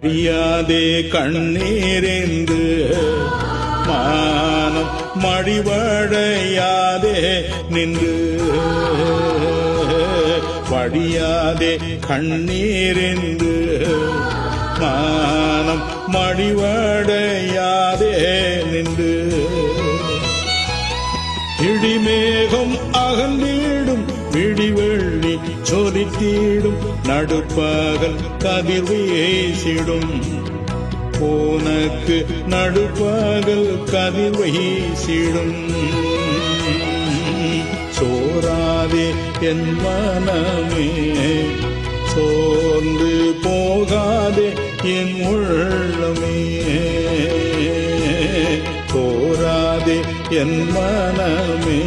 வழியாதே கண்ணீரென்று மானம் மடிவடையாதே நின்று வழியாதே கண்ணீரென்று மானம் மடிவடையாதே நின்று இடிமேகம் அகன்றிடும் விடிவெள்ளி சொலித்தீடும் நடுப்பகல் கதிர் வீசிடும் உனக்கு நடுப்பகல் கதிர் வீசிடும் சோராதே என் மனமே சோர்ந்து போகாதே என் உள்ளமே சோராதே என் மனமே